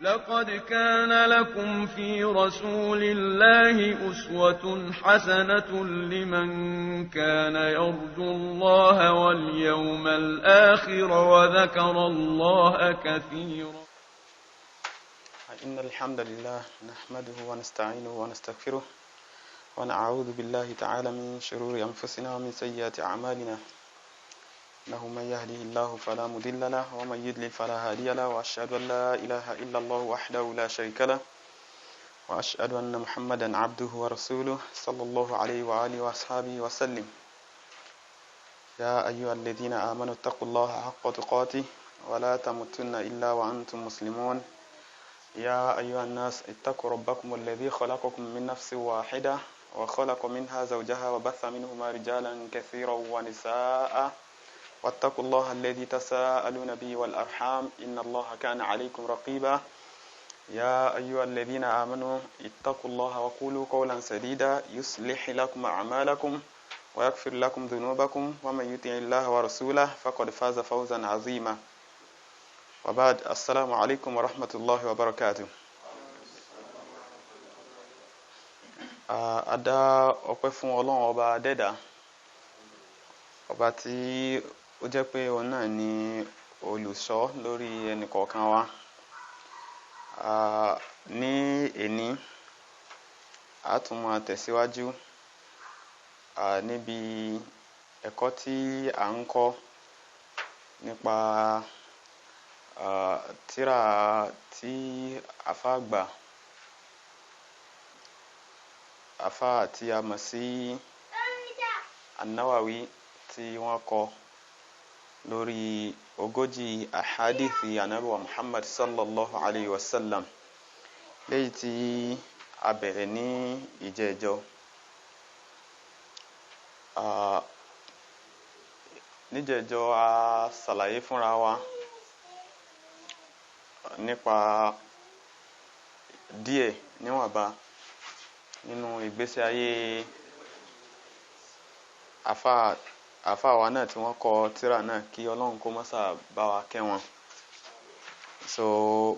لقد كان لكم في رسول الله أسوة حسنة لمن كان يرجو الله واليوم الآخر وذكر الله كثيرا. إن الحمد لله نحمده ونستعينه ونستغفره ونعوذ بالله تعالى من شرور أنفسنا ومن سيئات أعمالنا، إنه من يهده الله فلا مضل له ومن يضلل فلا هادي له، وأشهد أن لا إله إلا الله وحده لا شريك له، وأشهد أن محمدا عبده ورسوله صلى الله عليه وآله وأصحابه وسلم. يا أيها الذين آمنوا اتقوا الله حق تقاته ولا تموتن إلا وأنتم مسلمون. يا أيها الناس اتقوا ربكم الذي خلقكم من نفس واحدة وخلق منها زوجها وبث منهما رجالا كثيرا ونساء، واتقوا الله الذي تساءلون به والأرحام إن الله كان عليكم رقيبا. يا أيها الذين آمنوا اتقوا الله وقولوا قولا سديدا يصلح لكم أعمالكم ويغفر لكم ذنوبكم، ومن يطع الله ورسوله فقد فاز فوزا عظيما. وبعد، السلام عليكم ورحمة الله وبركاته. Adá ọpẹ́ fún Ọlọ́run ọba Adẹ́dàá, ọba tí ó jẹ́ pé òun náà ni olùṣọ́ lórí ẹnìkọ̀ọ̀kan wa. Ní èní a tún máa tẹ̀síwájú níbi ẹ̀kọ́ tí à ń kọ́ nípa tírà tí àfáà tí a mọ̀ sí An-Nawawi tí wọ́n kọ lórí ogójì ahadithi Ànábì wa Muhammad sallallahu alayhi wa sallam, léyìí tí a bẹ̀rẹ̀ ní ìjẹ́jọ́. Níjẹ́jọ́ a ṣàlàyé fúnra wa nípa díẹ̀ níwọ̀nba nínú ìgbésí ayé àfáà wa náà tí wọ́n kọ tírà náà, kí Ọlọ́run kó má ṣà bá wa kẹ́ wọn. So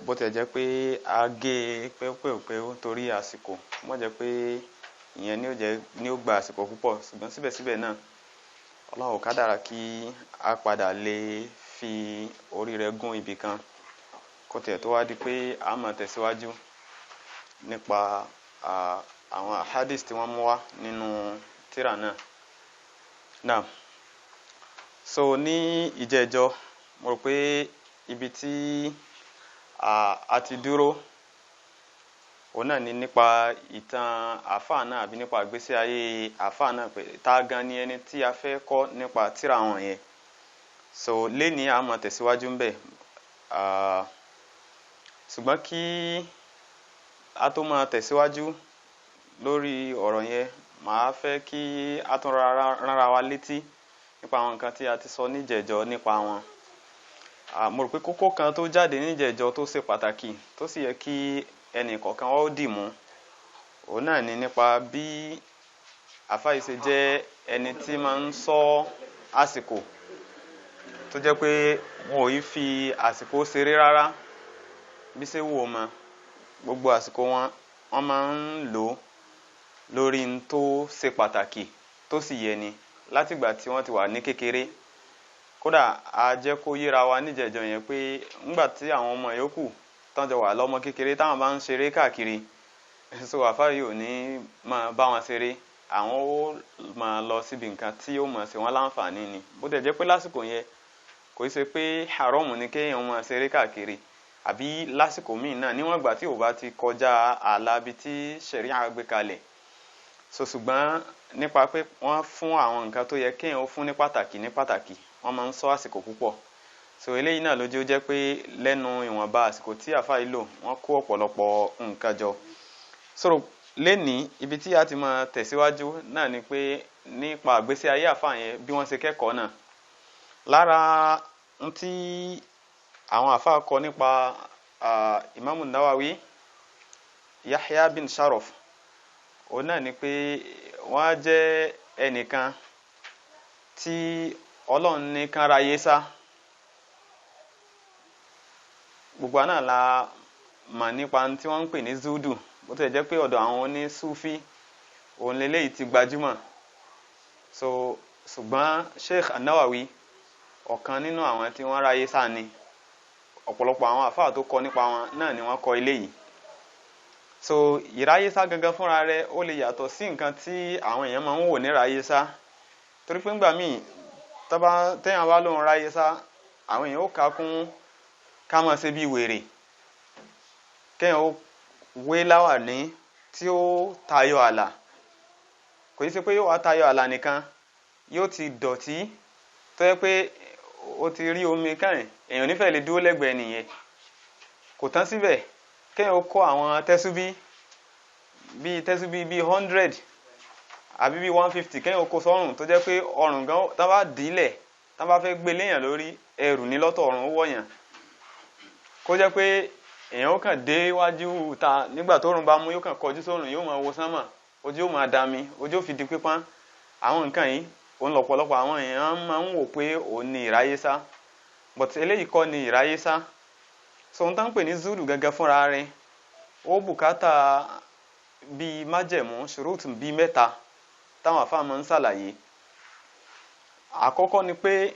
bó tẹ̀ jẹ́ pé a gé pẹ́pẹ́pẹ́ torí àsìkò, mọ́ jẹ́ pé ìyẹn ni ó gba àsìkò púpọ̀, ṣùgbọ́n síbẹ̀síbẹ̀ náà Ọlọ́run kádàrá kí a padà lè fi orí rẹ̀ gún ibì kan kó tẹ̀ tó wá di pé a máa tẹ̀síwájú nípa àwọn hadith tí wọ́n mú wá nínú tírà náà. Now, so ní ìjẹ́jọ́ mo rò pé ibi tí a ti dúró òun náà ni nípa ìtàn àfáà náà, àbí nípa ìgbésí ayé àfáà náà, pé tá gan ni ẹni tí a fẹ́ kọ́ nípa tírà wọn yẹn. So lénìí a máa tẹ̀síwájú ń bẹ̀, ṣùgbọ́n kí a tó máa tẹ̀síwájú lórí ọ̀rọ̀ yẹn, màá fẹ́ kí a tún rárá wa létí nípa àwọn nǹkan tí a ti sọ níjẹ̀jọ́ nípa wọn. Mo rò pé kókó kan tó jáde níjẹ̀jọ́ tó ṣe pàtàkì tó sì yẹ kí ẹnì kọ̀ọ̀kan ó dì mú, òun náà ni nípa bí àfáà yìí ṣe jẹ́ ẹni tí máa ń ṣọ́ àsìkò, tó jẹ́ pé wọn ò yí fi àsìkò ṣeré rárá. Bí ṣe wò mọ́, gbogbo àsìkò wọn máa ń lò lórí n tó ṣe pàtàkì tó sì yẹ ni látìgbà tí wọ́n ti wà ní kékeré. Kódà a jẹ́ kó yíra wa níjẹ̀jọ́ yẹn pé ńgbà tí àwọn ọmọ yòókù tán jọ wà lọ́mọ kékeré táwọn bá ń ṣeré káàkiri, so àfáà yìí ò ní máa bá wọn ṣeré, àwọn ó máa lọ síbi nǹkan tí ó máa ṣe wọ́n láǹfààní ni. Bó tẹ̀ jẹ́ pé lásìkò yẹn kò ṣe pé haram ni kéèyàn máa ṣeré káàkiri, àbí lásìkò míì náà níwọ̀n ìgbà tí ò bá ti kọjá ààlà bí tí ṣẹ̀ríà gbé kalẹ̀. So ṣùgbọ́n nípa pé wọ́n fún àwọn nǹkan tó yẹ kéèyàn ó fún ní pàtàkì wọ́n máa ń ṣọ́ àsìkò púpọ̀. So eléyìí náà ló jẹ́ pé lẹ́nu ìwọ̀nba àsìkò tí àfáà yìí lò, wọ́n kó ọ̀pọ̀lọpọ̀ nǹkan jọ. So lénìí ibi tí a ti máa tẹ̀síwájú náà ni pé nípa ìgbésí ayé àfáà yẹn, bí wọ́n ṣe kẹ́kọ̀ọ́ náà. Lára tí àwọn àfáà kọ nípa Imam Nawawi, Yahya bin Sharaf, òun náà ni pé wọ́n jẹ́ ẹnìkan tí Ọlọ́run ní kán ráyé sá. Gbogbo náà la mà nípa tí wọ́n ń pè ní zudu bó tilẹ̀ jẹ́ pé ọ̀dọ̀ àwọn oní Sufi òun lélẹ́yìí ti gbajúmọ̀. So ṣùgbọ́n Sheikh An-Nawawi ọ̀kan nínú àwọn tí wọ́n ráyé sá ni, ọ̀pọ̀lọpọ̀ àwọn àfáà tó kọ nípa wọn náà ni wọ́n kọ eléyìí. So ìráyé sá gangan fúnra rẹ̀ ó lè yàtọ̀ sí nǹkan tí àwọn èèyàn máa ń wò ní ráyé sá, torí pé ńgbà míì téèyàn bá lóun ráyé sá àwọn èèyàn ó kà kún ká máa ṣe bí wèrè, kéèyàn ó wé láwàní tí ó tayọ àlà, kò ní ṣe pé yóò wá tayọ àlà nìkan, yóò ti dọ̀tí tó yẹ pé ó ti rí omi káyìn, èèyàn nífẹ̀ẹ́ lè dúró lẹ́gbẹ̀ẹ́ nìyẹn. Kò tán síbẹ̀, kéèyàn ó kó àwọn tẹ́súbí bíi 100 àbí bíi 150 kéèyàn ó kó sọ́rùn tó jẹ́ pé ọrùn gan tán bá dìílẹ̀ tán bá fẹ́ gbé léèyàn lórí ẹrù ní lọ́tọ̀ ọrùn ó wọ̀yàn, kó jẹ́ pé èèyàn ó kàn dé wájú ta nígbà tó rùn bá mú yóò kàn kọjú sórùn yóò máa wo sánmà, ojú ó máa dami, ojú ó fi di pípọ́n. Àwọn nǹkan yìí òun lọ́pọ̀lọpọ̀ àwọn èèyàn máa ń wò pé òun ni ìráyé sá, but eléyìí kọ́ ni ìráyé sá. So ohun tá ń pè ní zudu gẹ́gẹ́ fúnra rẹ̀ ó bùkátà bíi májẹ̀mú ṣùrùtù bíi 3 táwọn àfáà máa ń ṣàlàyé. Àkọ́kọ́ ni pé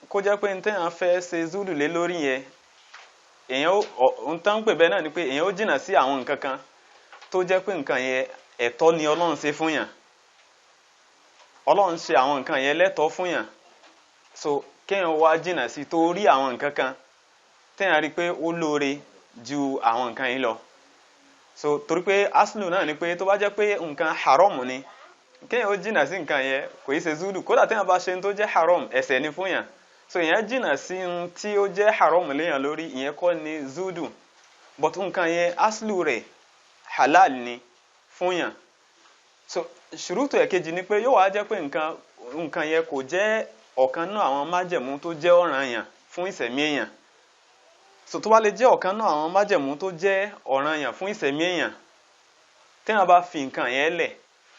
kó jẹ́ pé téèyàn fẹ́ ṣe zudu lé lórí yẹn, èèyàn ohun tá ń pè bẹ́ẹ̀ náà ni pé èèyàn ó jìnnà sí àwọn nǹkan kan tó jẹ́ pé nǹkan yẹn ẹ̀tọ́ ni Ọlọ́run ṣe fún yàn, Ọlọ́run ṣe àwọn nǹkan yẹn lẹ́tọ̀ọ́ fún yàn. So kéèyàn wá jìnnà sí torí àwọn nǹkan kan téèyàn rí pé ó lóore ju àwọn nǹkan yìí lọ. So torí pé aslu náà ni pé tó bá jẹ́ pé nǹkan haram ni kéèyàn ó jìnnà sí nǹkan yẹn kò í ṣe zudu, kódà téèyàn bá ṣe tó jẹ́ haram ẹ̀ṣẹ̀ ni fún yàn. So èèyàn jìnnà sí tí ó jẹ́ haram léèyàn lórí, ìyẹn kọ́ ni zudu, but nǹkan yẹn aslu rẹ̀ halal ni fún yàn. So ṣùrùtù ẹ̀kejì ni pé yóò wá jẹ́ pé nǹkan yẹn kò jẹ́ ọ̀kan náà àwọn májẹ̀mú tó jẹ́ ọ̀ranyàn fún ìṣẹ̀mí èèyàn. So tó bá lè jẹ́ ọ̀kan náà àwọn májẹ̀mú tó jẹ́ ọ̀ranyàn fún ìṣẹ̀mí èèyàn, téèyàn bá fi nǹkan yẹn lẹ̀,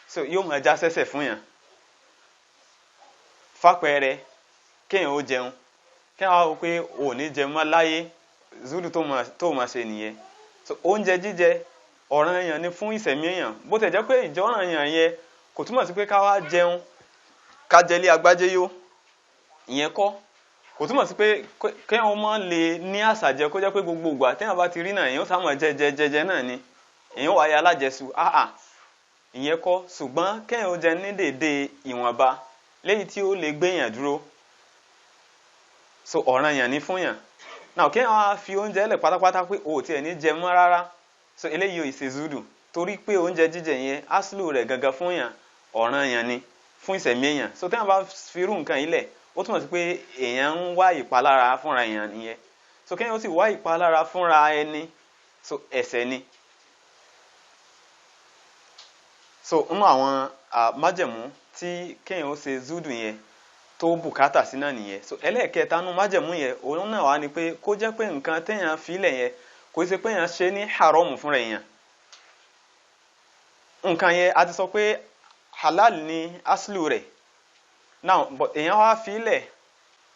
so yóò máa já sẹ́ṣẹ̀ fún yàn. Fàpẹẹrẹ kéèyàn ó jẹun, kéèyàn wá wò pé ò ní jẹun mọ́ láyé, zudu tó máa ṣe nìyẹn. So oúnjẹ jíjẹ ọ̀ranyàn ni fún ìṣẹ̀mí èèyàn, bó tẹ̀ jẹ́ pé ìjọ ọ̀ranyàn yẹn kò túmọ̀ sí pé ká wá jẹun ká jẹlé agbájé yó, ìyẹn kọ́. Kò túmọ̀ sí pé kéèyàn máa lè ní àṣàjẹ kó jẹ́ pé gbogbo ìgbà téèyàn bá ti rí náà èèyàn ó sáà máa jẹ náà ni, èèyàn wáyé alájẹsù ìyẹn kọ́. Ṣùgbọ́n kéèyàn ó jẹ ní déédéé ìwọ̀nba léyìí tí ó lè gbéyàn dúró, so ọ̀ranyàn ni fún yàn. Náà kéèyàn wá fi oúnjẹ lẹ̀ pátápátá pé ò tiẹ̀ ní jẹ mọ́ rárá, so eléyìí ò ṣe zudu, torí pé oúnjẹ jíjẹ yẹn aslu rẹ̀ gangan fún yàn ọ̀ranyàn ni fún ìṣẹ̀mí èèyàn. So téèyàn bá fi irú nǹkan yìí lẹ̀ ó túmọ̀ sí pé èèyàn ń wá ìpalára fúnra èèyàn nìyẹn. So kéèyàn ó sì wá ìpalára fúnra ẹni, so ẹ̀ṣẹ̀ ni. So nínú àwọn májẹ̀mú tí kéèyàn ó ṣe zudu yẹn tó bùkátà sí náà nìyẹn. So ẹlẹ́ẹ̀kẹta nínú májẹ̀mú yẹn òun náà wá ni pé kó jẹ́ pé nǹkan téèyàn fi lẹ̀ yẹn kò ṣe pé èèyàn ṣe ní haram fúnra èèyàn. Nǹkan yẹn a ti sọ pé halal ni aslu rẹ̀, now but èèyàn wá fi lẹ̀,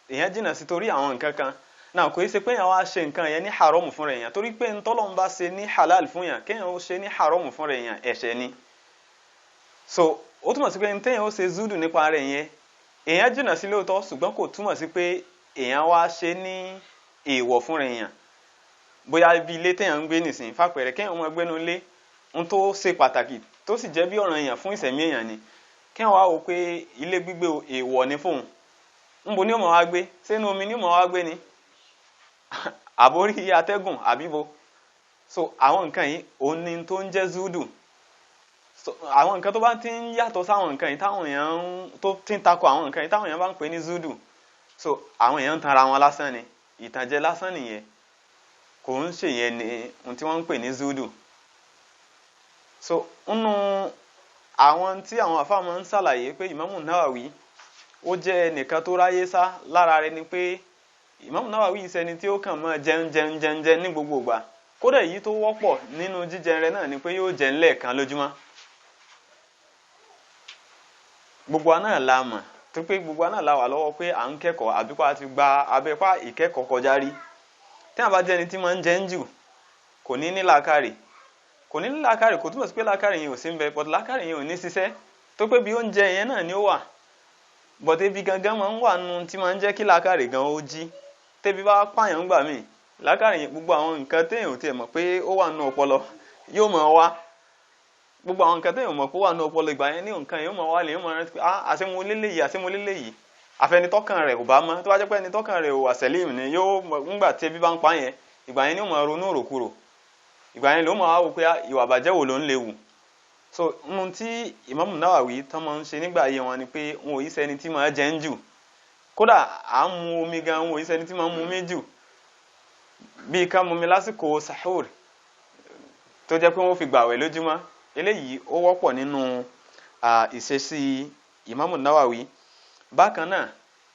èèyàn jìnnà sí torí àwọn nǹkan kan, now kò ṣe pé èèyàn wá ṣe nǹkan yẹn ní haram fúnra èèyàn, torí pé ntọ́lọ́run bá ṣe ní halal fún yàn kéèyàn ó ṣe ní haram fúnra èèyàn ẹ̀ṣẹ̀ ni. So ó túmọ̀ sí pé téèyàn ó ṣe zudu nípa rẹ̀ yẹn èèyàn jìnnà sí lóòótọ́, ṣùgbọ́n kò túmọ̀ sí pé èèyàn wá ṣe ní èèwọ̀ fúnra èèyàn. Bóyá bí ilé téèyàn ń gbé nìsín, fàpẹẹrẹ kéèyàn máa gbénu ilé ń tó ṣe pàtàkì tó sì jẹ́ bí ọ̀ranyàn fún ìṣẹ̀mí èèyàn ni, kéèyàn wá wò pé ilé gbígbé èèwọ̀ ni fóun, ńbo ni ó máa wá gbé? Sínú omi ni ó máa wá gbé ni àbórí atẹ́gùn àbíbo? So àwọn nǹkan yìí òun ni tó ń jẹ́ zudu. So àwọn nǹkan tó bá ti ń yàtọ̀ sáwọn nǹkan yìí táwọn èèyàn tó ti ń takò àwọn nǹkan yìí táwọn èèyàn bá ń pè ní zudu, so àwọn èèyàn ń tanra wọn lásán ni, ìtànjẹ lásán nìyẹn, kò ń ṣe yẹn ni ohun tí wọ́n ń pè ní zudu. So nínú àwọn tí àwọn àfáà máa ń ṣàlàyé pé Imamu Nawawi ó jẹ́ ẹnìkan tó ráyé sá lára rẹ̀ ni pé Imamu Nawawi ṣẹni tí ó kàn máa jẹun ní gbogbo ìgbà, kódà èyí tó wọ́pọ̀ nínú jíjẹ rẹ̀ náà ni pé yóò jẹun lẹ́ẹ̀kan lójúmọ́. Gbogbo wa náà la mọ̀, tó pé gbogbo wa náà la wà lọ́wọ́ pé à ń kẹ́kọ̀ọ́ àbíkọ́ àti gba abẹ́pá ìkẹ́kọ̀ọ́ kọjá rí. Tí a bá jẹ́ ẹni tí máa ń jẹun jù, kò ní làákàrè kò ní làákàrè kò túmọ̀ sí pé làákàrè yẹn ò sí ń bẹ but làákàrè yẹn ò ní ṣiṣẹ́ tó pé bí oúnjẹ yẹn náà ni ó wà but ebi gangan máa ń wà nù tí máa ń jẹ́ kí làákàrè gan ó jí tẹ́bi bá pààyàn gbà mí làákàrè yẹn gbogbo àwọn nǹkan téèyàn ò tiẹ̀ mọ̀ pé ó wà nù ọpọlọ yóò máa wá gbogbo àwọn nǹkan téèyàn mọ̀ pé ó wà nù ọpọlọ ìgbà yẹn ní nǹkan yẹn ó máa wá lè yóò máa rántí pé àṣemọ léléyìí àfẹnitọ́kàn rẹ̀ ò bá mọ́ tó bá jẹ́ pé ẹnitọ́kàn rẹ̀ ò wà sẹ́lìm ni yóò ńgbà tí ebi bá ń pa yẹn ìgbà yẹn ni ó máa ronú òròkúrò ìgbà yẹn ló máa wò pé ìwà àbàjẹ́ wo ló ń léwu so ohun tí Imam Nawawi tán máa ń ṣe nígbà ayé wọn ni pé wọn ò yí sẹ́ni tí máa jẹ ń jù kódà à ń mu omi gan wọn ò yí sẹ́ni tí máa ń mu omi jù bíi ká mu omi lásìkò sahur tó jẹ́ pé wọ́n fi gbààwẹ̀ lójúmọ́ eléyìí ó wọ́pọ̀ nínú ìṣesí Imam Nawawi bákan náà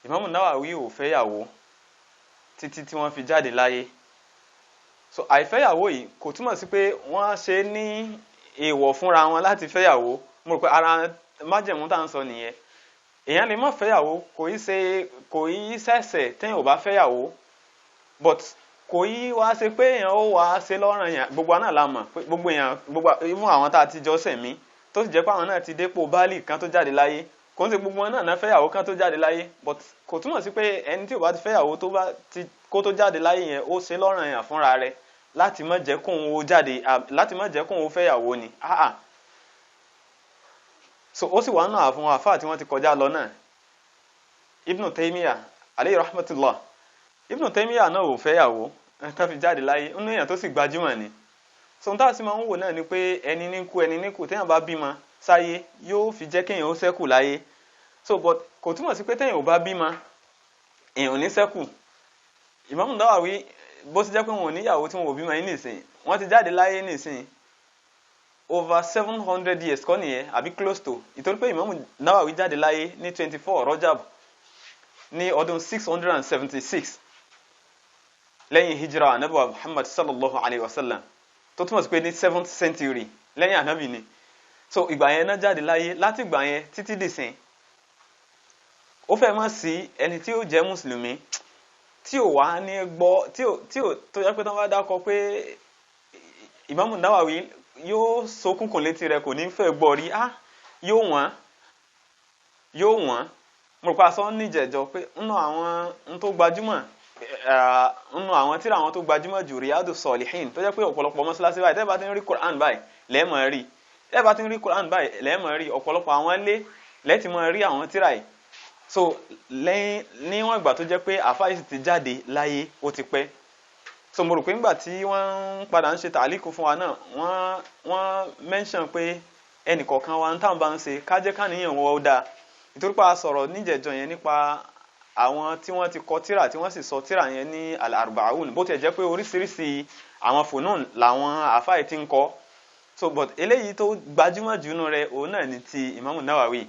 Imam Nawawi ò fẹ́yàwó títí tí wọ́n fi jáde láyé so àìfẹ́yàwó yìí kò túmọ̀ sí pé wọ́n ṣe ní èèwọ̀ fúnra wọn láti fẹ́yàwó mo rò pé ara májẹ̀mú tá à ń sọ nìyẹn èèyàn lè má fẹ́yàwó kò í ṣẹ̀ṣẹ̀ téèyàn ò bá fẹ́yàwó but kò í wá ṣe pé èèyàn ó wá ṣe lọ́ranyàn gbogbo náà la mọ̀ pé gbogbo èèyàn gbogbo imú àwọn tá a ti jọ sẹ̀mí tó sì jẹ́ pé àwọn náà ti dépò báálì kan tó jáde láyé kò ń ṣe gbogbo wọn náà fẹ́yàwó kan tó jáde láyé but kò túmọ̀ sí pé ẹni tí ò bá ti fẹ́yàwó kó tó jáde láyé yẹn ó ṣe lọ́ranyàn fúnra rẹ̀ láti má jẹ́ kóun ó jáde láti má jẹ́ kóun ó fẹ́yàwó ni so ó sì wà náà fún àfáà tí wọ́n ti kọjá lọ náà Ibn Taymiyyah alayhi rahmatullah Ibn Taymiyyah náà ò fẹ́yàwó tán fi jáde láyé nínú èèyàn tó sì gbajúmọ̀ ni so táà sì máa ń wò náà ni pé ẹni níkù téèyàn bá bímọ sáyé yóò fi jẹ́ kéèyàn ó ṣẹ́kù láyé so but kò túmọ̀ sí pé téèyàn ò bá bímọ èèyàn ò ní ṣẹ́kù Imam Nawawi bó ti jẹ́ pé wọn ò níyàwó tí wọn ò bímọ yín nìsín wọ́n ti jáde láyé nìsín over 700 years kọ́ nìyẹn àbí close to ìtorí pé Imam Nawawi jáde láyé ní 24 Rajab ní ọdún 676 lẹ́yìn hijra anabi wa Muhammad sallallahu alayhi wa sallam tó túmọ̀ sí pé ní 7th century lẹ́yìn anabi ni so ìgbà yẹn náà jáde láyé láti ìgbà yẹn títí dìsìn ó fẹ́ má sí ẹni tí ó jẹ́ mùsùlùmí tí ò wá ní gbọ́ tí ò tó yẹ pé tán bá dákọ pé Imam Nawawi yóò sokùnkùn létí rẹ̀ kò ní fẹ́ gbọ́ rí yóò wọ́n mo rò pé aṣọ níjẹ̀jọ pé nínú àwọn tó gbajúmọ̀ nínú àwọn tíra àwọn tó gbajúmọ̀ jù Riyadus Salihin tó jẹ́ pé ọ̀pọ̀lọpọ̀ mọ́sálásí báyìí tẹ́ bá ti ń rí Quran báyìí lẹ́ẹ̀mọ̀ rí tẹ́ bá ti ń rí Quran báyìí lẹ́ẹ̀mọ̀ rí ọ̀pọ̀lọpọ̀ àwọn ilé lẹ́ẹ̀tì mọ̀ rí àwọn tíra yìí so lẹ́yìn níwọ̀n ìgbà tó jẹ́ pé àfáà sì ti jáde láyé ó ti pẹ́ so mo rò pé nígbà tí wọ́n ń padà ń ṣe tàlíkù fún wa náà wọ́n mention pé ẹnìkọ̀ọ̀kan wa ń tàn bá ń ṣe kájẹ́ káníyàn wọ́n ó dáa nítorí pé a sọ̀rọ̀ níjẹ̀jọ yẹn nípa àwọn tí wọ́n ti kọ tíra tí wọ́n sì sọ tíra yẹn ní al-arba'un bó ti jẹ́ pé oríṣiríṣi àwọn funun làwọn àfáà ti ń kọ so but eléyìí tó gbajúmọ̀ jù nù rẹ̀ òun náà ni ti Imam Nawawi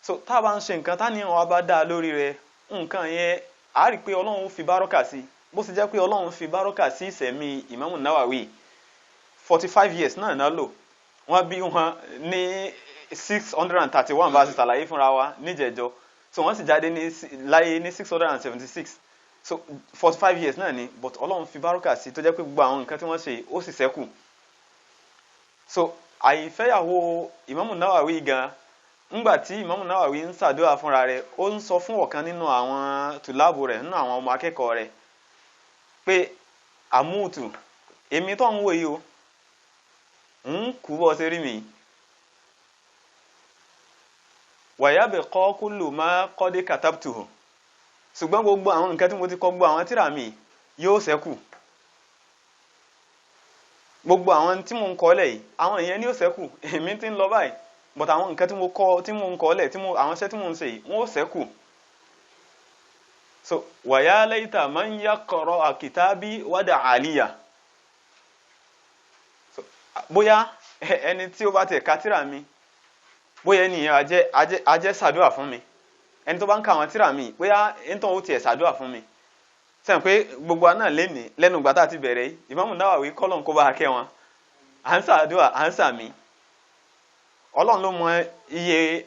so tá a bá ń ṣe nǹkan táníyàn wa bá dáa lórí rẹ̀ nǹkan yẹn a rí pé Ọlọ́run fi bárọ́kà sí bó ti jẹ́ pé Ọlọ́run fi bárọ́kà sí ìṣẹ̀mí Imam Nawawi 45 years náà náà lò wọ́n bí wọn ní 631 bá ti ṣàlàyé fúnra wa níjẹ̀jọ so wọ́n sì jáde láyé ní 676 so 45 years náà ni but Ọlọ́run fi bárọ́kà sí tó jẹ́ pé gbogbo àwọn nǹkan tí wọ́n ṣe ó sì ṣẹ́kù so àìfẹ́yàwó Imam Nawawi gan ńgbà tí Imam Nawawi ń ṣàdúrà fúnra rẹ̀ ó ń sọ fún ọ̀kan nínú àwọn tùlábù rẹ̀ nínú àwọn ọmọ akẹ́kọ̀ọ́ rẹ̀ pé àmúùtù èmi tó ń wò yìí o ń kú bọ́ sí rí mi wàyábẹ̀ kullu ma qad katabtuhu ṣùgbọ́n gbogbo àwọn nǹkan tí mo ti kọ gbogbo àwọn tírà mi yóò ṣẹ́kù gbogbo àwọn tí mo ń kọ lẹ̀ yìí àwọn ìyẹn ni yóò ṣẹ́kù èmi ti ń lọ báyìí but àwọn nǹkan tí mo ń kọ lẹ̀ àwọn iṣẹ́ tí mo ń ṣe yìí wọ́n ó ṣẹ́kù so wàyá layta man yaqra kitabi wada aliya so bóyá ẹni tí ó bá tẹ̀ ka tírà mi bóyá ènìyàn ajẹ́ ṣàdúrà fún mi ẹni tó bá ń ka àwọn tírà mi bóyá ẹni tó ń tiẹ̀ ṣàdúrà fún mi sẹ́yìn pé gbogbo àná lẹ́nìí lẹ́nu ìgbà tá a ti bẹ̀rẹ̀ yìí Imam Nawawi kọ́lọ̀ kó bá a kẹ́ wọn à ń ṣàdúrà à ń ṣàmì Ọlọ́run ló mọ iye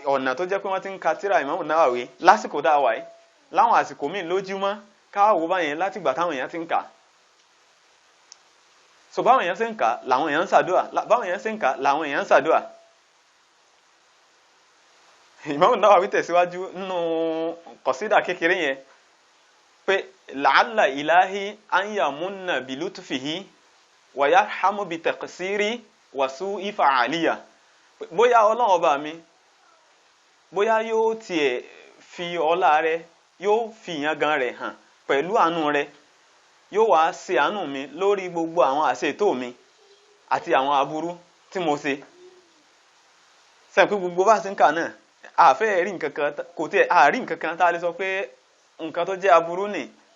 ọ̀nà tó jẹ́ pé wọ́n ti ń ka tírà Imam Nawawi lásìkò dá wà yìí láwọn àsìkò míì lójúmọ́ káwọ́ báyẹn láti ìgbà táwọn èèyàn ti ń kà so báwọn èèyàn ṣe ń kà làwọn èèyàn ń ṣàdúà, báwọn èèyàn ṣe ń kà làwọn èèyàn ń ṣàdúà. Imam Nawawi tẹ̀síwájú nínú qasida kékeré yẹn pé la'alla ilahi an yamunna bi lutfihi wa yarhamu bi taqsiri wa su'i fa'aliya, bóyá Ọlọ́run ọba mi bóyá yóò tiẹ̀ fi ọlá rẹ̀ yóò fi ìyangàn rẹ̀ hàn pẹ̀lú àánú rẹ̀, yóò wá ṣe àánú mi lórí gbogbo àwọn àṣetò mi àti àwọn aburú tí mo ṣe. Ṣé pé gbogbo bá ṣe ń kà náà àfẹ́ rí nǹkan kan, kò tí a rí nǹkan kan tá a lè sọ pé nǹkan tó jẹ́ aburú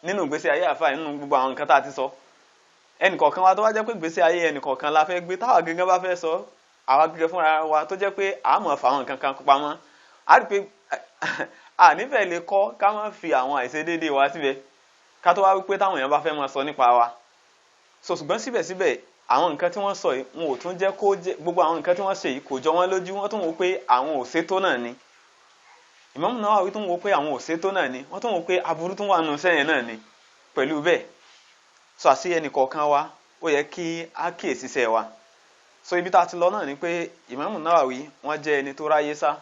nínú ìgbésí ayé àfáà nínú gbogbo àwọn nǹkan tá a ti sọ. Ẹnìkọ̀ọ̀kan wa tó wá jẹ́ pé ìgbésí ayé ẹnìkọ̀ọ̀kan la fẹ́ gbé, táwa gẹ́gẹ́ bá fẹ́ sọ àwa gẹ́gẹ́ fúnra wa tó jẹ́ pé a mọ̀ fáwọn nǹkan kan pamọ́, a rí pé a nífẹ̀ẹ́ lè kọ́ ká má fi àwọn àìṣedéédéé wa síbẹ̀ ká tó wá wípé táwọn èèyàn bá fẹ́ máa sọ nípa wa. So ṣùgbọ́n síbẹ̀síbẹ̀ àwọn nǹkan tí wọ́n sọ yìí wọn ò tún jẹ́ kó jẹ́ gbogbo àwọn nǹkan tí wọ́n ṣe yìí kò jọ wọ́n lójú, wọ́n tún wò pé àwọn ò ṣètò náà ni. Imam Nawawi tún wò pé àwọn ò ṣètò náà ni, wọ́n tún wò pé aburú tún wà nù sẹ́yìn náà ni. Pẹ̀lú bẹ́ẹ̀ so àṣì ẹnìkọ̀ọ̀kan wa ó yẹ kí á kíyèsí iṣẹ́ wa. So ibi tá a ti lọ náà ni pé Imam Nawawi wọ́n jẹ́ ẹni tó ráyé sá.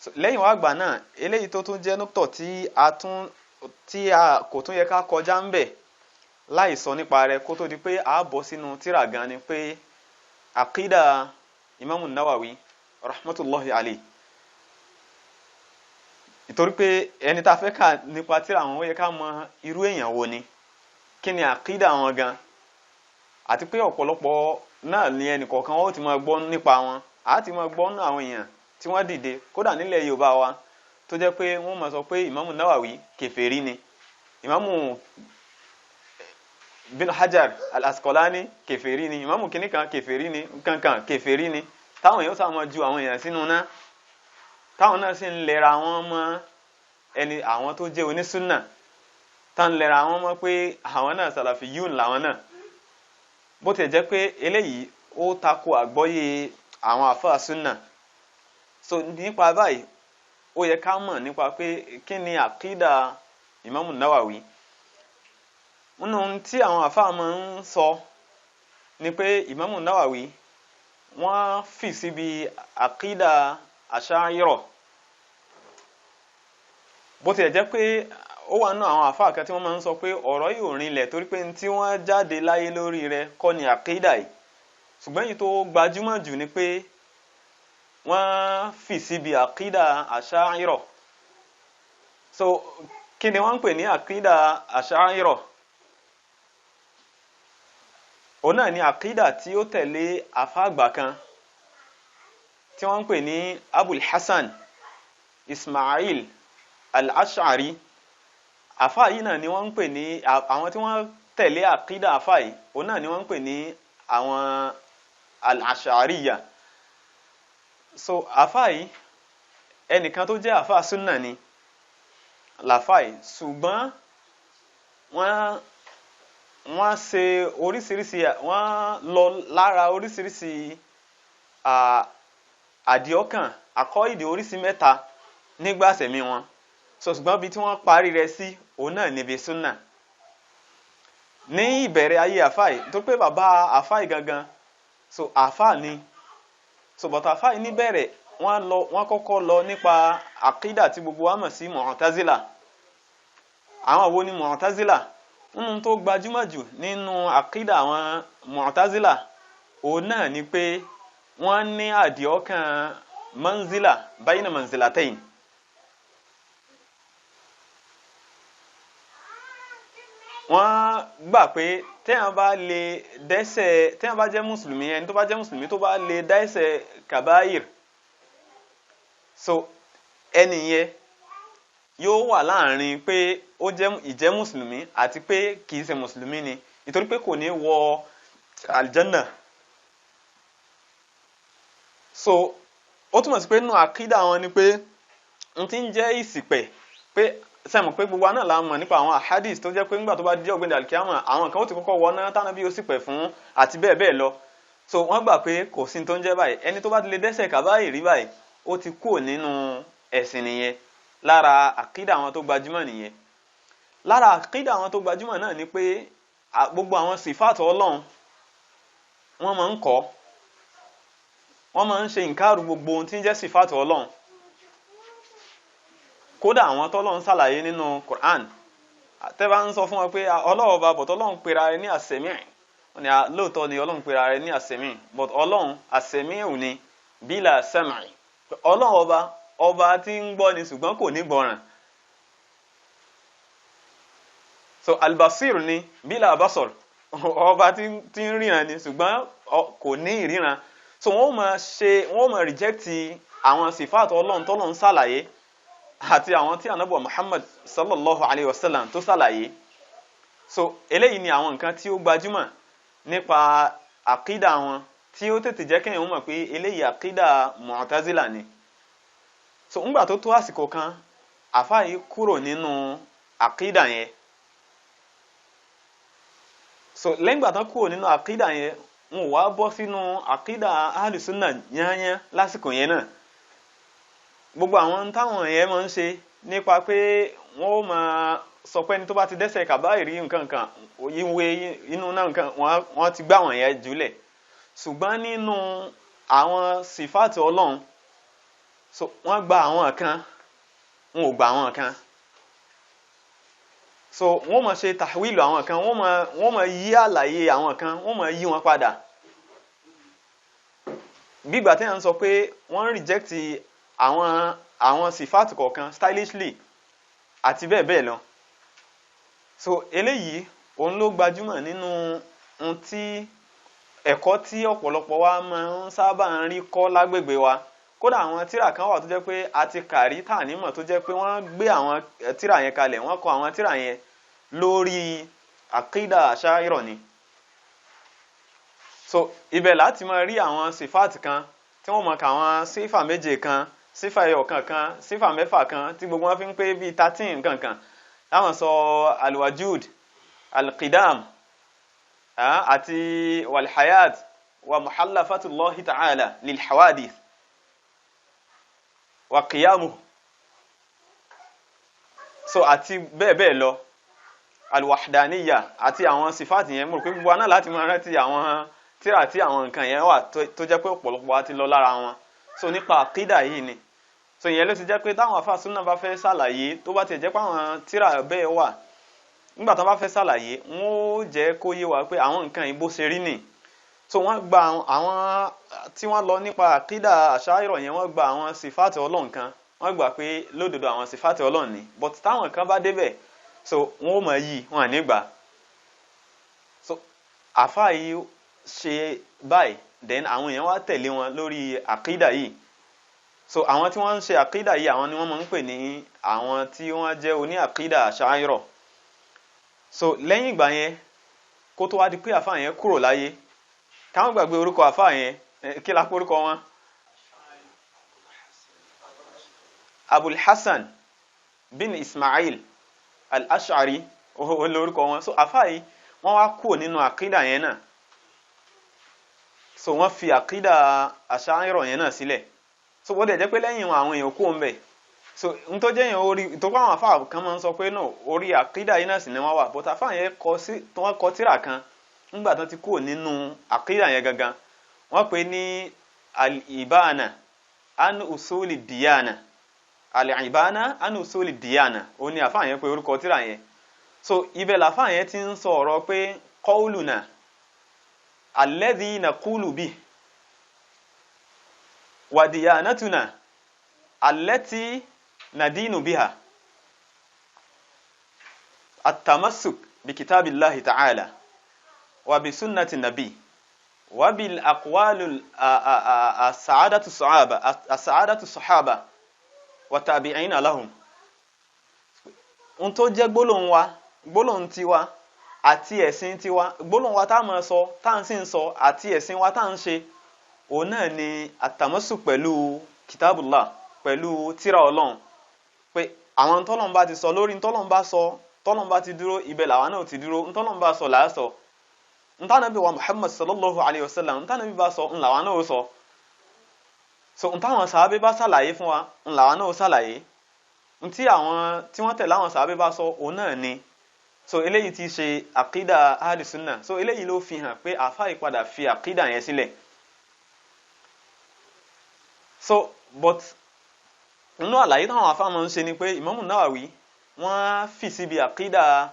So lẹ́yìn wá gbà náà eléyìí tó tún jẹ́ nùtọ̀ tí a kò tún yẹ ká kọjá ń bẹ̀ láì sọ nípa rẹ̀ kó tó di pé a bọ́ sínú tírà gan ni pé àkídà Imam Nawawi rahmatullahi alayhi. Ìtorí pé ẹni tá fẹ́ kà nípa tírà wọn ó yẹ ká mọ irú èèyàn wo ni, kí ni àkídà wọn gan, àti pé ọ̀pọ̀lọpọ̀ náà ni ẹnìkọ̀ọ̀kan ó ti máa gbọ́ nípa wọn, a ti máa gbọ́ nínú àwọn èèyàn tí wọ́n dìde kódà nílẹ̀ Yorùbá wa tó jẹ́ pé wọ́n máa sọ pé Imam Nawawi kèfèrí ni, Imam bin Hajar al-Asqalani kèfèrí ni, Imam kìnnìkan kèfèrí ni, kankan kèfèrí ni, táwọn èèyàn sá máa ju àwọn èèyàn sínú náà, táwọn náà sì ń lẹ́ra wọn mọ́ ẹni àwọn tó jẹ́ onísúnnà, tá ń lẹ́ra wọn mọ́ pé àwọn náà Salafiyun làwọn náà, bó ti jẹ́ pé eléyìí ó tako àgbọ́yé àwọn àfáà súnnà. So nípa báyìí ó yẹ ká mọ̀ nípa pé kí ni àkídà Imam Nawawi. Nínú tí àwọn àfáà máa ń sọ ni pé Imam Nawawi wọ́n fi síbi àkídà Ash'ariyah, bó ti jẹ́ pé ó wà nínú àwọn àfáà kan tí wọ́n máa ń sọ pé ọ̀rọ̀ yìí ò rinlẹ̀ torí pé tí wọ́n jáde láyé lórí rẹ̀ kọ́ ni àkídà yìí, ṣùgbọ́n èyí tó gbajúmọ̀ jù ni pé wọ́n fi síbi àkídà Ash'ariyah. So kí ni wọ́n ń pè ní àkídà Ash'ariyah? Òun náà ni àkídà tí ó tẹ̀lé àfáàgbà kan tí wọ́n ń pè ní Abul Hasan Ismail al-Ash'ari. Àfáà yìí náà ni wọ́n ń pè ní àwọn tí wọ́n tẹ̀lé àkídà àfáà yìí, òun náà ni wọ́n ń pè ní àwọn al-Ash'ariyya. So àfáà yìí ẹnìkan tó jẹ́ àfáà súnnà ni làfáà yìí, ṣùgbọ́n wọ́n ṣe oríṣiríṣi, wọ́n lọ lára oríṣiríṣi àdìọ́kàn àkọ́ìdì oríṣi mẹ́ta nígbà sẹ̀mí wọn. So ṣùgbọ́n bí tí wọ́n parí rẹ̀ sí òun náà níbi súnnà. Ní ìbẹ̀rẹ̀ ayé àfáà yìí tó pé bàbá àfáà yìí gangan so àfáà ni, so bàtà àfáà yìí níbẹ̀rẹ̀ wọ́n kọ́kọ́ lọ nípa àkídà tí gbogbo wa mọ̀ sí Mu'tazila. Àwọn wo ni Mu'tazila? Nínú tó gbajúmọ̀ jù nínú àkídà àwọn Mu'tazila òun náà ni pé wọ́n ní àdìọ́kàn manzila bayna manzilatayn. Wọ́n gbà pé téèyàn bá lè dẹ́ṣẹ̀, téèyàn bá jẹ́ mùsùlùmí, ẹni tó bá jẹ́ mùsùlùmí tó bá lè dẹ́ṣẹ̀ kàbáyìr, so ẹni yẹn yóò wà láàrin pé ó jẹ́ ìjẹ́ mùsùlùmí àti pé kìí ṣe mùsùlùmí ni, nítorí pé kò ní wọ aljanna. So ó túmọ̀ sí pé nínú àkídà wọn ni pé n ti ń jẹ́ ìsìpẹ̀ pé sẹ́mọ̀ pé gbogbo náà la mọ̀ nípa àwọn ahadith tó jẹ́ pé nígbà tó bá jẹ́ ọ̀gbìn alkiyama àwọn kan ó ti kọ́kọ́ wọ náà tánà bí ó sì pẹ̀ fún àti bẹ́ẹ̀ bẹ́ẹ̀ lọ. So wọ́n gbà pé kò sí tó ń jẹ́ báyìí, ẹni tó bá ti lè dẹ́ṣẹ̀ kàbáyìí rí báyìí ó ti kúrò nínú ẹ̀sìn nìyẹn. Lára àkídà àwọn tó gbajúmọ̀ nìyẹn. Lára àkídà àwọn tó gbajúmọ̀ náà ni pé gbogbo àwọn sífàtù Ọlọ́run wọ́n máa ń kọ́, wọ́n máa ń ṣe ìnkárù gbogbo ohun tí ń jẹ́ sífàtù Ọlọ́run. Kódà àwọn tọ́lọ́run ṣàlàyé nínú Quran tẹ́ bá ń sọ fún wọn pé Ọlọ́run ọba bọ̀t Ọlọ́run pera rẹ̀ ní àsẹ̀mí, wọ́n ní lóòótọ́ ni Ọlọ́run pera rẹ̀ ní àsẹ̀mí, bọ̀t Ọlọ́run àsẹ̀mí ò ní bílà sẹ́mì. Ọlọ́run ọba tí ń gbọ́ ni ṣùgbọ́n kò ní gbọ́ràn. So albasir ni bílà basor, ọba tí ń ríran ni ṣùgbọ́n kò ní ìríran. So wọ́n máa reject àwọn sífàtù Ọlọ́run tọ́lọ́run ṣàlàyé àti àwọn tí Ànábì Muhammad sallallahu alayhi wa sallam tó ṣàlàyé. So eléyìí ni àwọn nǹkan tí ó gbajúmọ̀ nípa àkídà wọn tí ó tètè jẹ́ kéèyàn mọ̀ pé eléyìí àkídà Mu'tazila ni. So ńgbà tó tó àsìkò kan àfáà yìí kúrò nínú àkídà yẹn. So lẹ́yìn ìgbà tán kúrò nínú àkídà yẹn wọn wá bọ́ sínú àkídà Ahlus Sunnah yányán lásìkò yẹn náà. Gbogbo àwọn táwọn yẹn máa ń ṣe nípa pé wọ́n ó máa sọ pé ẹni tó bá ti dẹ́ṣẹ̀ kàbáìrí nǹkan kan ìwé inú náà nǹkan wọ́n ti gbá wọn yẹn jùlẹ̀. Ṣùgbọ́n nínú àwọn sífàtù Ọlọ́run, so wọ́n gba àwọn kan wọn ò gba àwọn kan. So wọ́n máa ṣe tàwílù àwọn kan, wọ́n máa yí àlàyé àwọn kan, wọ́n máa yí wọn padà. Bí ìgbà tí wọ́n sọ pé wọ́n reject àwọn sífàtù kọ̀ọ̀kan stylishly àti bẹ́ẹ̀ bẹ́ẹ̀ lọ. So eléyìí òun ló gbajúmọ̀ nínú ohun tí ẹ̀kọ́ tí ọ̀pọ̀lọpọ̀ wa máa ń sábà ń rí kọ́ lágbègbè wa. Kódà àwọn tírà kan wà tó jẹ́ pé a ti kàrí tà nímọ̀ tó jẹ́ pé wọ́n gbé àwọn tírà yẹn kalẹ̀, wọ́n kọ àwọn tírà yẹn lórí àkídà Asha'ira ni. So ibẹ̀ láti máa rí àwọn sífàtì kan tí wọ́n mọ̀ ká àwọn sífà méje kan, sífà ẹyọ kan, sífà mẹ́fà kan tí gbogbo wọn fi ń pé bíi 13 kankan. Láwọn sọ alwajud, alqidam àti walhayat wa muhallafatullahi ta'ala lilhawadith wa qiyamuh. So àti bẹ́ẹ̀ bẹ́ẹ̀ lọ, alwahdaniyya àti àwọn sífàtì yẹn mo rò pé gbogbo náà láti máa rántí àwọn tírà tí àwọn nǹkan yẹn wà tó jẹ́ pé ọ̀pọ̀lọpọ̀ wa ti lọ lára wọn. So nípa àkídà yìí ni. So ìyẹn ló ti jẹ́ pé táwọn àfáà súnnà bá fẹ́ ṣàlàyé tó bá ti jẹ́ pé àwọn tírà bẹ́ẹ̀ wà, nígbà tán bá fẹ́ ṣàlàyé wọ́n ó jẹ́ kó yé wa pé àwọn nǹkan yìí bó ṣe rí nì. So wọ́n gba àwọn tí wọ́n lọ nípa àkídà Asha'ira yẹn, wọ́n gba àwọn sífàtì Ọlọ́run kan, wọ́n gbà pé lódodo àwọn sífàtì Ọlọ́run ni, but táwọn kan bá débẹ̀ so wọ́n ó mọ̀ yìí wọn ní gbà. So àfáà yìí ṣe báyìí, then àwọn èèyàn wá tẹ̀lé wọn lórí àkídà yìí. So àwọn tí wọ́n ń ṣe àkídà yìí àwọn ni wọ́n máa ń pè ní àwọn tí wọ́n jẹ́ oní àkídà Asha'ira. So lẹ́yìn ìgbà yẹn kó tó wá di pé àfáà yẹn kúrò láyé, káwọn gbàgbé orúkọ àfáà yẹn, kí la pè orúkọ wọn? Abul Hasan bin Ismail al-Ash'ari olórúkọ wọn. So àfáà yìí wọ́n wá kúrò nínú àkídà yẹn náà. So wọ́n fi àkídà Asha'ira yẹn náà sílẹ̀. So wọ́n dẹ̀ jẹ́ pé lẹ́yìn àwọn èèyàn kú ń bẹ̀. So n tó jẹ́ yẹn orí tó kọ́ àwọn àfáà kan máa ń sọ pé no orí àkídà yìí náà sì ni wọ́n wà, but àfáà yẹn kọ tírà kan nígbà tán ti kúrò nínú àkídà yẹn gangan. Wọ́n pè ní al-Ibana an usuli diyana, al-Ibana an usuli diyana, ó ní àfáà yẹn pé orúkọ tírà yẹn. So ibẹ̀ làfáà yẹn ti ń sọ ọ̀rọ̀ pé qawluna alladhi naqulu bihi wa diyanatuna allati nadinu biha at-tamassuk bi kitabillahi ta'ala wa bi sunnati nabi wa bil aqwal as-sa'adatu sahaba wa tabi'ina lahum. Tó jẹ́ gbólóhùn tiwa àti ẹ̀sìn tiwa, gbólóhùn wa tá máa sọ tá ń sìn sọ àti ẹ̀sìn wa tá ń ṣe, òun náà ni at-tamassuk pẹ̀lú kitabullah, pẹ̀lú tírà Ọlọ́run. Pé àwọn tọ́lọ́run bá ti sọ lórí tọ́lọ́run bá sọ, tọ́lọ́run bá ti dúró ibẹ̀ làwa náà ti dúró, tọ́lọ́run bá sọ là á sọ. Ntànàbí wa Muhammad sallallahu alayhi wa sallam ntànàbí bá sọ làwa náà ó sọ. So ntàwọn sàábé bá ṣàlàyé fún wa làwa náà ó ṣàlàyé. Ntí àwọn tí wọ́n tẹ̀lé àwọn sàábé bá sọ òun náà ni. so eléyìí ti ṣe àkídà ahli sunna. So eléyìí ló fi hàn pé àfáà ìpadà fi àkídà yẹn sílẹ̀. So but nínú àlàyé táwọn àfáà máa ń ṣe ni pé Imam Nawawi wọ́n fi síbi àkídà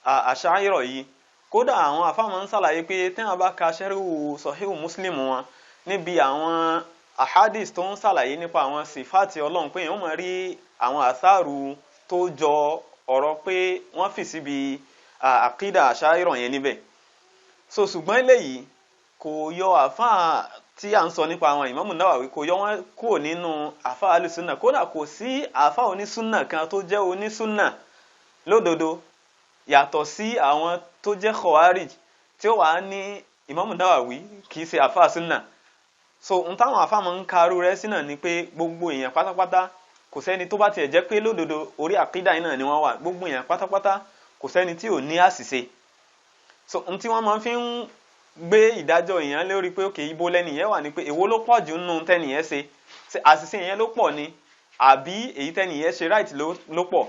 àṣàírọ̀ yìí. Kódà àwọn àfáà máa ń ṣàlàyé pé téèyàn bá ka sharhu Sahihu Muslim wọn níbi àwọn ahadith tó ń ṣàlàyé nípa àwọn sifati Ọlọ́run pé èèyàn máa rí àwọn àsáàrù tó jọ ọ̀rọ̀ pé wọ́n fi síbi àkídà àṣàírọ̀ yẹn níbẹ̀. So ṣùgbọ́n eléyìí kò yọ àfáà tí à ń sọ nípa àwọn Imam Nawawi kò yọ wọ́n kúrò nínú àfáà alùsùnà. Kódà kò sí àfáà onísùnà kan tó jẹ́ onísùnà lódodo yàtọ̀ sí àwọn tó jẹ́ khawarij tí ó wà ní Imam Nawawi kì í ṣe àfáà sunna. So n táwọn àfáà máa ń karú rẹ̀ sí náà ni pé gbogbo èèyàn pátápátá kò sẹ́ni tó bá tiẹ̀ jẹ́ pé lódodo orí àkídà yìí náà ni wọ́n wà. Gbogbo èèyàn pátápátá kò sẹ́ni tí ò ní àṣìṣe. So n tí wọ́n máa fi ń gbé ìdájọ́ èèyàn lórí pé òkè ibo lẹ́nìyẹn wà ní pé èwo ló pọ̀ jù nínú tẹ́nìyẹn ṣe, àṣìṣe yẹn ló pọ̀ ni àbí èyí tẹ́nìyẹn ṣe right ló pọ̀.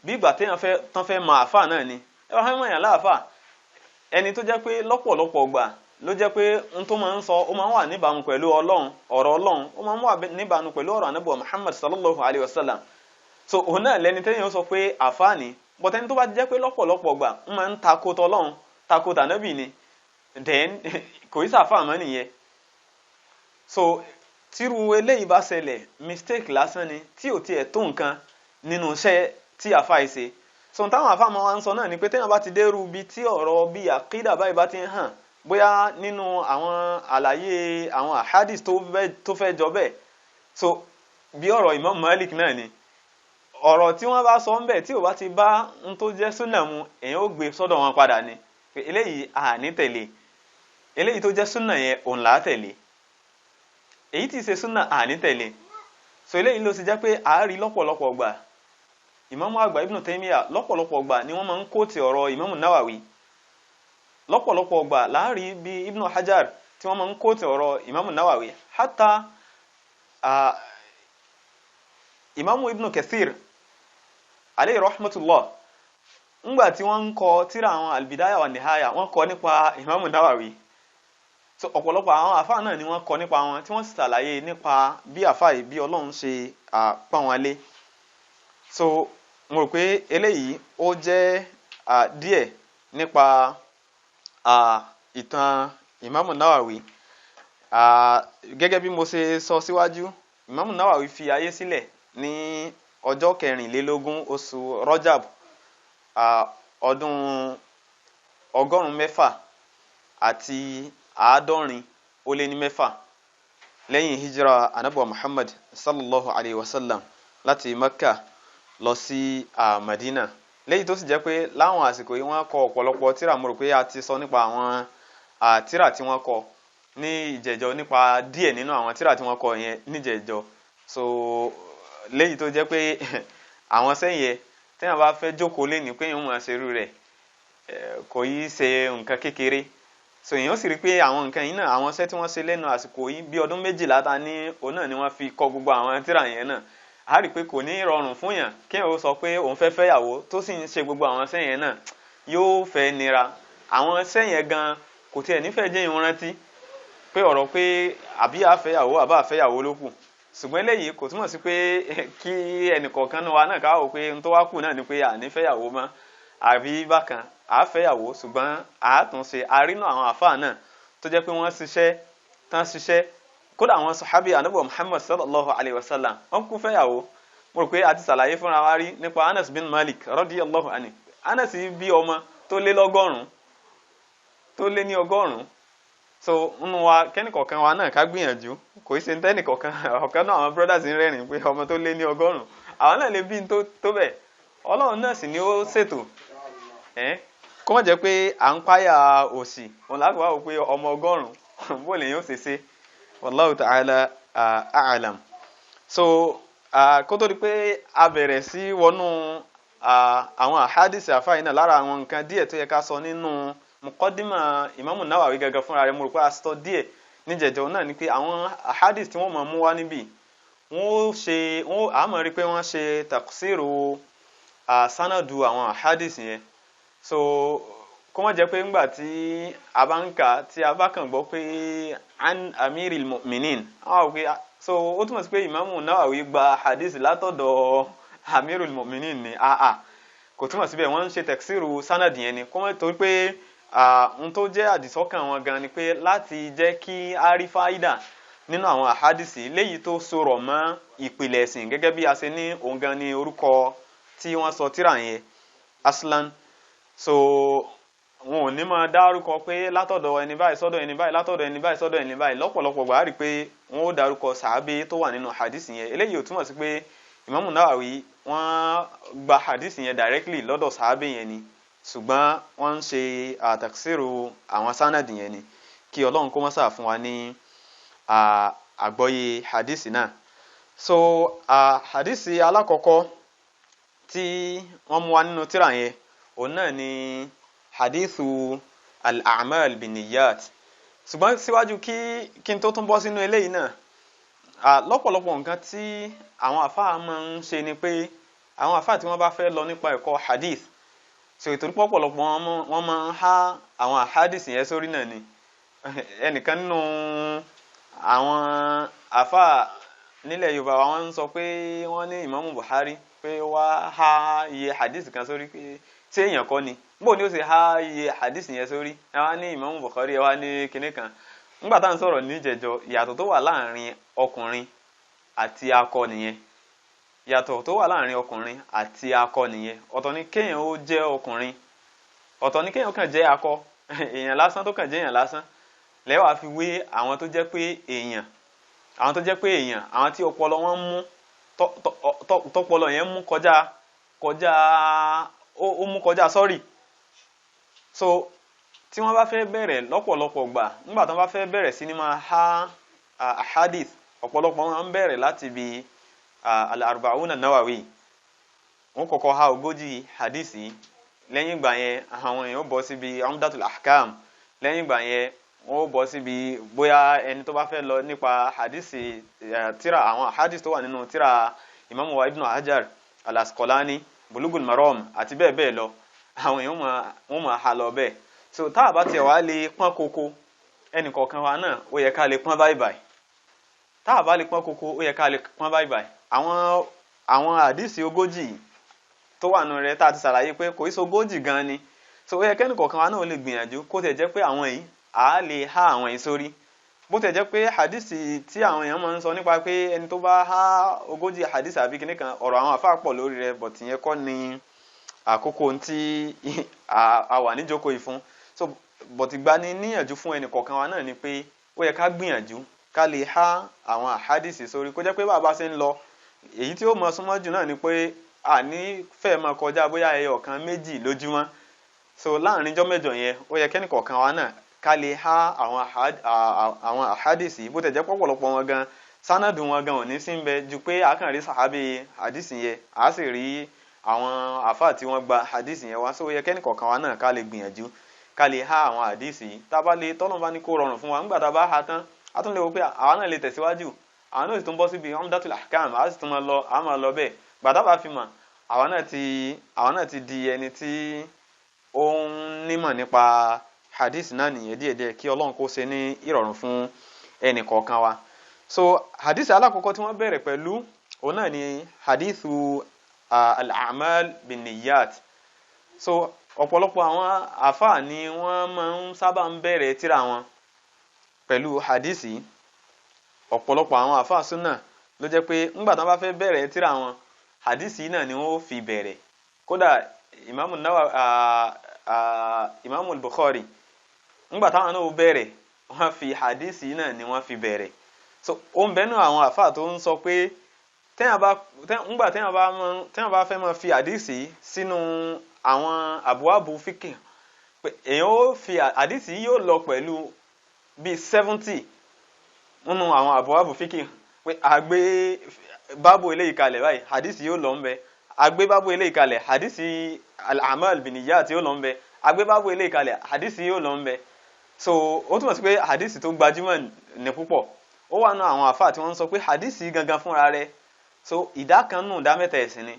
Bí ìgbà téèyàn tán fẹ́ mọ àfáà náà ni ẹ wá fẹ́ mọ̀ èèyàn láàfáà ẹni tó jẹ́ pé lọ́pọ̀lọpọ̀ gbà ló jẹ́ pé n tó máa ń sọ ó máa ń wà níbàámu pẹ̀lú Ọlọ́run ọ̀rọ̀ Ọlọ́run ó máa ń wà níbàámu pẹ̀lú ọ̀rọ̀ Ànábì Muhammad sallallahu alayhi wa sallam. So òun náà lẹni téèyàn sọ pé àfáà ni but ẹni tó bá jẹ́ pé lọ́pọ̀lọpọ̀ gbà ń máa ń takò tọlọ́run takò tànábì ni then kò í sàfáà mọ́ nìyẹn. So tírú eléyìí bá ṣẹlẹ̀ mistake lásán ni tí ò tiẹ̀ tó nǹkan nínú iṣẹ́ tí àfáà yìí ṣe. So táwọn àfáà máa ń sọ náà ni pé téèyàn bá ti dérú bí tí ọ̀rọ̀ bí àkídà báyìí bá ti ń hàn bóyá nínú àwọn àlàyé àwọn ahadith tó fẹ́ jọ bẹ́ẹ̀. So bí ọ̀rọ̀ Imam Malik náà ni ọ̀rọ̀ tí wọ́n bá sọ ń bẹ̀ tí ò bá ti bá ń tó jẹ́ súnà mu èèyàn ó gbé sọ́dọ̀ wọn padà ni pé eléyìí àní tẹ̀lé eléyìí tó jẹ́ súnà yẹn òun là á tẹ̀lé èyí tí ṣe súnà àní tẹ̀lé. So eléyìí ló ti jẹ́ pé àárí lọ́pọ̀lọpọ̀ gbà Imam àgbà Ibn Taymiyyah lọ́pọ̀lọpọ̀ gbà ni wọ́n máa ń kóòtì ọ̀rọ̀ Imam Nawawi. Lọ́pọ̀lọpọ̀ gbà láàrí bí Ibn Hajar tí wọ́n máa ń kóòtì ọ̀rọ̀ Imam Nawawi. Hatta Imam Ibn Kathir alayhi rahmatullah ńgbà tí wọ́n ń kọ tírà àwọn al-Bidaya wa Nihaya wọ́n kọ nípa Imam Nawawi. So ọ̀pọ̀lọpọ̀ àwọn àfáà náà ni wọ́n kọ nípa wọn tí wọ́n sì ṣàlàyé nípa bí àfáà yìí bí Ọlọ́run ṣe pọ́n wọn lé. So mo rò pé eléyìí ó jẹ́ díẹ̀ nípa ìtàn Imam Nawawi. Gẹ́gẹ́ bí mo ṣe sọ síwájú Imam Nawawi fi ayé sílẹ̀ ní ọjọ́ 24 oṣù Rajab ọdún 646 lẹ́yìn hijra Ànábì Muhammad sallallahu alayhi wa sallam láti Makkah lọ sí Madina. Lẹ́yìn tó sì jẹ́ pé láwọn àsìkò yìí wọ́n kọ ọ̀pọ̀lọpọ̀ tírà. Mo rò pé a ti sọ nípa àwọn tírà tí wọ́n kọ ní ìjẹjọ nípa díẹ̀ nínú àwọn tírà tí wọ́n kọ yẹn níjẹjọ. So lẹ́yìn tó jẹ́ pé àwọn sẹ́yìn yẹn téèyàn bá fẹ́ jókòó lẹ́ni pé èèyàn máa ṣerú rẹ̀ kò yí ṣe nǹkan kékeré. So èèyàn sì rí pé àwọn nǹkan yìí náà àwọn iṣẹ́ tí wọ́n ṣe lẹ́nu àsìkò yìí bí ọdún 12 ta ní òun náà ni wọ́n fi kọ gbogbo àwọn tírà yẹn náà. A rí pé kò ní rọrùn fún yàn kí èèyàn ó sọ pé òun fẹ́ fẹ́yàwó tó sì ń ṣe gbogbo àwọn iṣẹ́ yẹn náà yóò fẹ́ nira. Àwọn iṣẹ́ yẹn gan kò tiẹ̀ nífẹ̀ẹ́ jẹ́ ìwọ̀n rántí pé ọ̀rọ̀ pé àbí àfẹ́yàwó àbá àfẹ́yàwó ló kù. Ṣùgbọ́n eléyìí kò túmọ̀ sí pé kí ẹnìkọ̀ọ̀kan wa náà ká wò pé n tó wá kù náà ni pé ànífẹ́yàwó mọ́ àbí bákan àfẹ́yàwó. Ṣùgbọ́n àátúnṣe àrínú àwọn àfáà náà tó jẹ́ pé wọ́n ṣiṣẹ́ kódà àwọn sàhábì Ànábì Muhammad sallallahu alayhi wa sallam wọ́n kú fẹ́yàwó. Mo rò pé a ti ṣàlàyé fúnra wa rí nípa Anas bin Malik radiyallahu anhu. Anas bí ọmọ tó lé ní 100. So nínú wa kẹ́nìkọ̀ọ̀kan wa náà ká gbìyànjú kò í ṣe ń tẹ́nìkọ̀ọ̀kan ọ̀kan náà àwọn brothers ń rẹ́rìn pé ọmọ tó lé ní 100 àwọn náà lè bí tó bẹ̀. Ọlọ́run náà sì ni ó ṣètò kó má jẹ́ pé à ń páyà òṣì òun láti wá wò pé ọmọ 100 bó lè yóò ṣe wallahu ta'ala a'lam. So kó tó di pé a bẹ̀rẹ̀ sí wọnú àwọn àhádìsì àfáà náà lára àwọn nǹkan díẹ̀ tó yẹ ká sọ nínú muqaddima Imam Nawawi gẹ́gẹ́ fúnra rẹ̀ mo rò pé a sọ díẹ̀ níjẹ̀jọ́ náà ni pé àwọn àhádìsì tí wọ́n máa mú wá níbí àmọ́ rí pé wọ́n ṣe taqsiru sanadu àwọn àhádìsì yẹn so kó má jẹ́ pé ńgbà tí a bá ń kà tí a bá kàn gbọ́ pé an amiril mu'minin so ó túmọ̀ sí pé Imamu Nawawi gba hadith látọ̀dọ̀ amirul mu'minin ni kò túmọ̀ síbẹ̀ wọ́n ń ṣe tẹ̀ksíru sanad yẹn ni kó má torí pé n tó jẹ́ àdìsọ́kàn wọn gan ni pé láti jẹ́ kí a rí fáídà nínú àwọn àhádìsì léyìí tó sọ̀rọ̀ mọ́ ìpìlẹ̀ ẹ̀sìn gẹ́gẹ́ bí a ṣe ní òun gan ni orúkọ tí wọ́n sọ tírà yẹn aslan so wọn ò ní máa dárúkọ pé látọ̀dọ̀ ẹni báyìí sọ́dọ̀ ẹni báyìí látọ̀dọ̀ ẹni báyìí sọ́dọ̀ ẹni báyìí lọ́pọ̀lọpọ̀ gbà á rí pé wọn ó dárúkọ sàábé tó wà nínú hadisi yẹn eléyìí ò túmọ̀ sí pé Imamu Nawawi wọ́n gba hadisi yẹn directly lọ́dọ̀ sàábé yẹn ni ṣùgbọ́n wọ́n ń ṣe àtàkìsírò àwọn sánàdì yẹn ni kí Ọlọ́run kó má ṣà fún wa ní àgbọ́yé hadisi náà so hadisi alákọ̀ọ́kọ́ tí wọ́n mú wa nínú tírà yẹn òun náà ni hadithu al-a'mal bin-niyyat ṣùgbọ́n síwájú kí n tó tún bọ́ sínú eléyìí náà lọ́pọ̀lọpọ̀ nǹkan tí àwọn àfáà máa ń ṣe ni pé àwọn àfáà tí wọ́n bá fẹ́ lọ nípa ẹ̀kọ́ hadith so ìtorí pọ̀pọ̀lọpọ̀ wọ́n máa ń há àwọn hadith yẹn sórí náà ni ẹnìkan nínú àwọn àfáà nílẹ̀ Yorùbá wọ́n ń sọ pé wọ́n ní Imamu Buhari pé wá há iye hadith kan sórí pé tí èèyàn kọ́ ni bó ni ó ṣe há iye hadith yẹn sórí ẹ wá ní Imamu Bukhari ẹ wá ní kinní kan nígbà tá à ń sọ̀rọ̀ níjẹ̀jọ ìyàtọ̀ tó wà láàrin ọkùnrin àti akọ nìyẹn ìyàtọ̀ tó wà láàrin ọkùnrin àti akọ nìyẹn ọ̀tọ̀ ni kéèyàn ó jẹ́ ọkùnrin ọ̀tọ̀ ni kéèyàn kàn jẹ́ akọ èèyàn lásán tó kàn jẹ́ èèyàn lásán lẹ́wàá fi wé àwọn tó jẹ́ pé èèyàn àwọn tí ọpọlọ wọn mú tọpọlọ yẹn mú kọjá sọ́rí so tí wọ́n bá fẹ́ bẹ̀rẹ̀ lọ́pọ̀lọpọ̀ gbà nígbà tí wọ́n bá fẹ́ bẹ̀rẹ̀ sí ní máa há hadith ọ̀pọ̀lọpọ̀ wọn ń bẹ̀rẹ̀ láti bí al-arba'una nawawi wọ́n kọ́kọ́ há 40 hadith yìí lẹ́yìn ìgbà yẹn àwọn èèyàn bọ́ síbi umdatul ahkam lẹ́yìn ìgbà yẹn wọ́n bọ́ síbi bóyá ẹni tó bá fẹ́ lọ nípa hadith tíra àwọn hadith tó wà nínú tíra Imam wa Ibn Hajar al-Asqalani Bulugul Maram àti bẹ́ẹ̀ bẹ́ẹ̀ lọ àwọn èèyàn wọ́n máa hà lọ bẹ́ẹ̀ so tá a bá tiẹ̀ wá lè pọ́n kókó ẹnì kọ̀ọ̀kan wa náà ó yẹ ká lè pọ́n báyìí tá a bá lè pọ́n kókó ó yẹ ká lè pọ́n báyìí àwọn àdìsí 40 tó wà nù rẹ̀ tá a ti ṣàlàyé pé kò í so 40 gan ni so ó yẹ kẹ́nì kọ̀ọ̀kan wa náà ó lè gbìyànjú kó tẹ̀ jẹ́ pé àwọn yìí à á lè há àwọn yìí sórí bó tẹ̀ jẹ́ pé àdìsí tí àwọn èèyàn máa ń sọ nípa pé ẹni tó bá há 40 àdìsí àbí kíní kan ọ̀rọ̀ àwọn àfáà pọ̀ lórí rẹ̀ bọ̀tì yẹn kọ́ ni àkókò tí a wà níjókòó yìí fún so bọ̀tì gba ni níyànjú fún ẹnì kọ̀ọ̀kan wa náà ni pé ó yẹ ká gbìyànjú ká lè há àwọn àhádìsì sórí kó jẹ́ pé bàbá ṣe ń lọ èyí tí ó mọ súnmọ́ jù náà ni pé àní fẹ́ máa kọjá bóyá ẹyọ kan méjì lójúmọ́ so láàrin ijọ́ mẹ́jọ yẹn ó yẹ kẹ́nì kọ̀ọ̀kan wa náà ká lè há àwọn àhádìsì bó tẹ̀ jẹ́ pọ̀pọ̀lọpọ̀ wọn gan sánàdù wọn gan ò ní sí ń bẹ ju pé a kàn rí sàhábì àdìsì yẹn a sì rí àwọn àfáà tí wọ́n gba hadith yẹn wá so yẹ kẹ́nì kọ̀ọ̀kan wa náà ká lè gbìyànjú ká lè há àwọn hadith yìí tá a bá lè tọ́nà bá ní kó rọrùn fún wa nígbà tá a bá ha tán a tún lè wo pé àwa náà lè tẹ̀síwájú àwọn náà sì tún bọ́ síbi umdatul ahkam a sì tún máa lọ bẹ́ẹ̀ gbàtà bá fi mọ̀ àwa náà ti di ẹni tí ó ń nímọ̀ nípa hadith náà nìyẹn díẹ̀díẹ̀ kí Ọlọ́run kó ṣe ní ìrọ̀rùn fún ẹnì kọ̀ọ̀kan wa so hadith alákọ̀ọ́kọ́ tí wọ́n bẹ̀rẹ̀ pẹ̀lú òun náà ni hadithu al-a'mal bin-niyyat so ọ̀pọ̀lọpọ̀ àwọn àfáà ni wọ́n máa ń sábà ń bẹ̀rẹ̀ tírà wọn pẹ̀lú hadisi ọ̀pọ̀lọpọ̀ àwọn àfáà súnà ló jẹ́ pé ńgbà tán bá fẹ́ bẹ̀rẹ̀ tírà wọn hadisi náà ni wọ́n fi bẹ̀rẹ̀ kódà Imamu al-Bukhari ńgbà táwọn náà bẹ̀rẹ̀ wọ́n fi hadisi náà ni wọ́n fi bẹ̀rẹ̀ so ó ń bẹ́nu àwọn àfáà tó ń sọ pé téèyàn bá fẹ́ máa fi àdìsí sínú àwọn àbúwábù fíkì pé èèyàn ó fi àdìsí yóò lọ pẹ̀lú bíi 70 nínú àwọn àbúwábù fíkì pé àgbé bábù eléyìí kalẹ̀ báyìí àdìsí yóò lọ ń bẹ àgbé bábù eléyìí kalẹ̀ àdìsí al-a'mal bin-niyyat yóò lọ ń bẹ àgbé bábù eléyìí kalẹ̀ àdìsí yóò lọ ń bẹ so ó túmọ̀ sí pé àdìsí tó gbajúmọ̀ ní púpọ̀ ó wà nù àwọn àfáà tí wọ́n ń sọ pé àdìsí gangan fúnra rẹ̀ so ìdá kan nù ìdá mẹ́ta ẹ̀sìn ni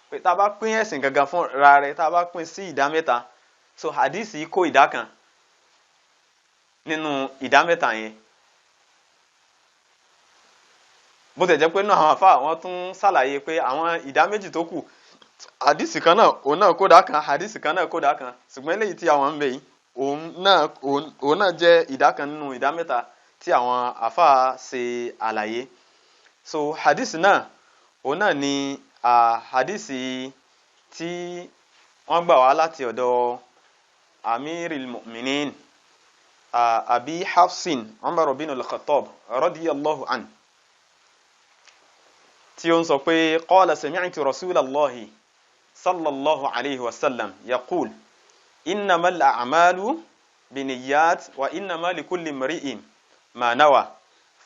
pé tá a bá pín ẹ̀sìn gangan fúnra rẹ̀ tá a bá pín sí ìdá mẹ́ta so hadith yìí kó ìdá kan nínú ìdá mẹ́ta yẹn bó tẹ̀ jẹ́ pé náà àwọn àfáà wọ́n tún ṣàlàyé pé àwọn ìdá méjì tó kù hadith kan náà òun náà kó dá kan hadith kan náà kó dá kan ṣùgbọ́n eléyìí tí àwọn ń bẹ yìí òun náà jẹ́ ìdá kan nínú ìdá mẹ́ta tí àwọn àfáà ṣe àlàyé so hadith náà òun náà ni hadith tí wọ́n gbà wá láti ọ̀dọ̀ amiril mu'minin abi hafsin umar bin al-khattab radiyallahu an tí ó ń sọ pé qala sami'tu rasulallahi sallallahu alayhi wa sallam yaqul innamal a'malu binniyat wa innama likulli imri'in ma nawa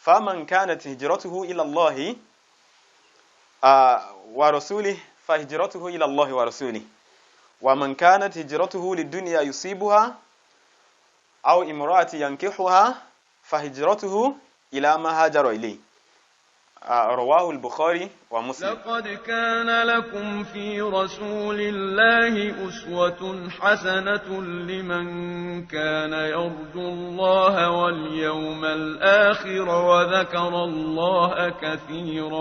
faman kanat hijratuhu ila allahi wa rasulihi fa hijratuhu ila allahi wa rasulihi wa man kanat hijratuhu lidunya yusibuha aw imra'ati yankihuha fa hijratuhu ila ma hajara ilayhi رواه البخاري ومسلم. لقد كان لكم في رسول الله أسوة حسنة لمن كان يرجو الله واليوم الآخر وذكر الله كثيرا